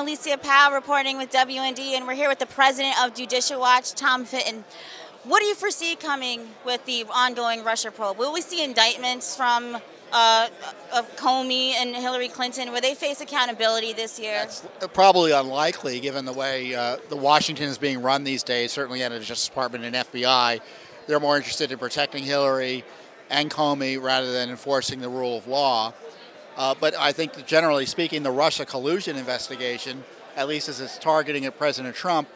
Alicia Powe reporting with WND, and we're here with the president of Judicial Watch, Tom Fitton. What do you foresee coming with the ongoing Russia probe? Will we see indictments from of Comey and Hillary Clinton? Will they face accountability this year? That's probably unlikely, given the way the Washington is being run these days, certainly out of the Justice Department and FBI. They're more interested in protecting Hillary and Comey rather than enforcing the rule of law. But I think that generally speaking, the Russia collusion investigation, at least as it's targeting at President Trump,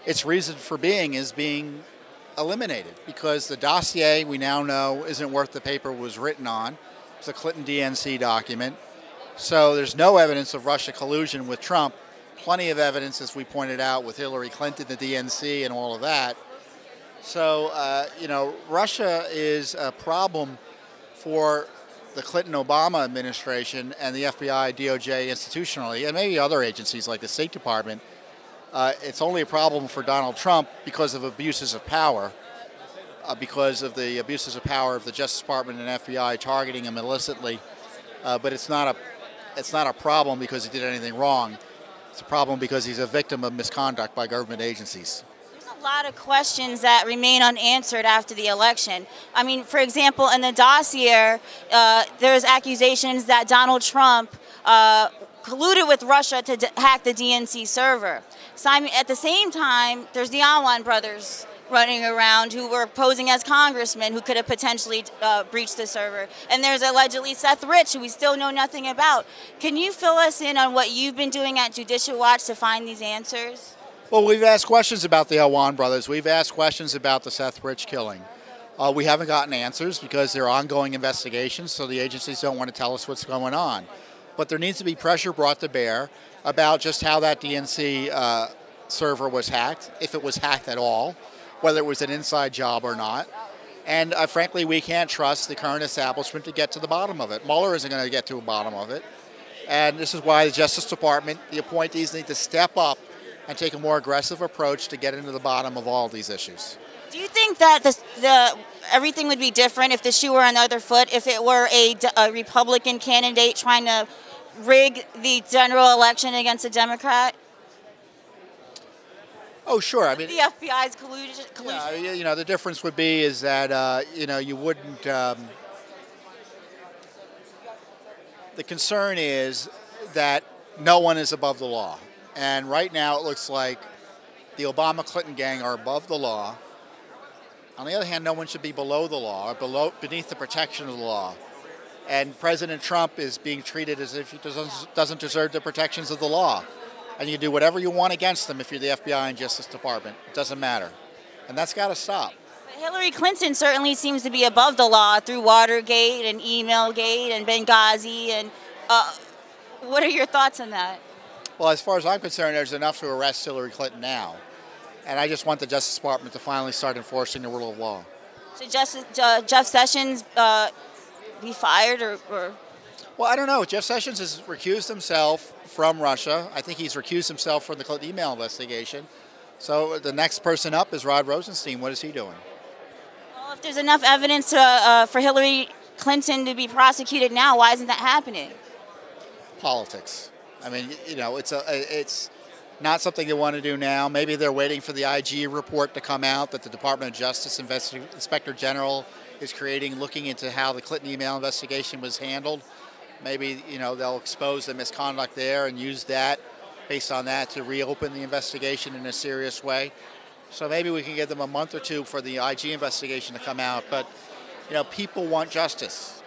its reason for being is being eliminated because the dossier we now know isn't worth the paper it was written on. It's a Clinton DNC document. So there's no evidence of Russia collusion with Trump. Plenty of evidence, as we pointed out, with Hillary Clinton, the DNC, and all of that. So, Russia is a problem for the Clinton-Obama administration and the FBI, DOJ institutionally, and maybe other agencies like the State Department. It's only a problem for Donald Trump because of abuses of power, because of the abuses of power of the Justice Department and FBI targeting him illicitly. But it's not a problem because he did anything wrong. It's a problem because he's a victim of misconduct by government agencies. A lot of questions that remain unanswered after the election. I mean, for example, in the dossier, there's accusations that Donald Trump colluded with Russia to hack the DNC server. So, I mean, at the same time, there's the Alwan brothers running around who were posing as congressmen who could have potentially breached the server. And there's allegedly Seth Rich, who we still know nothing about. Can you fill us in on what you've been doing at Judicial Watch to find these answers? Well, we've asked questions about the Alwan brothers. We've asked questions about the Seth Rich killing. We haven't gotten answers because they're ongoing investigations, so the agencies don't want to tell us what's going on. But there needs to be pressure brought to bear about just how that DNC server was hacked, if it was hacked at all, whether it was an inside job or not. And frankly, we can't trust the current establishment to get to the bottom of it. Mueller isn't going to get to the bottom of it. And this is why the Justice Department, the appointees need to step up and take a more aggressive approach to get into the bottom of all these issues. Do you think that everything would be different if the shoe were on the other foot, if it were a Republican candidate trying to rig the general election against a Democrat? Oh, sure. I mean, the FBI's collusion. Yeah, the difference would be is that you wouldn't. The concern is that no one is above the law. And right now it looks like the Obama-Clinton gang are above the law. On the other hand, no one should be below the law or beneath the protection of the law. And President Trump is being treated as if he doesn't deserve the protections of the law. And you do whatever you want against them if you're the FBI and Justice Department. It doesn't matter. And that's got to stop. But Hillary Clinton certainly seems to be above the law through Watergate and Emailgate and Benghazi. And what are your thoughts on that? Well, as far as I'm concerned, there's enough to arrest Hillary Clinton now. And I just want the Justice Department to finally start enforcing the rule of law. So Jeff Sessions be fired or? Well, I don't know. Jeff Sessions has recused himself from Russia. I think he's recused himself from the Clinton email investigation. So the next person up is Rod Rosenstein. What is he doing? Well, if there's enough evidence for Hillary Clinton to be prosecuted now, why isn't that happening? Politics. I mean, it's not something they want to do now. Maybe they're waiting for the IG report to come out that the Department of Justice Inspector General is creating, looking into how the Clinton email investigation was handled. Maybe, they'll expose the misconduct there and use that, based on that, to reopen the investigation in a serious way. So maybe we can give them a month or two for the IG investigation to come out. But, people want justice.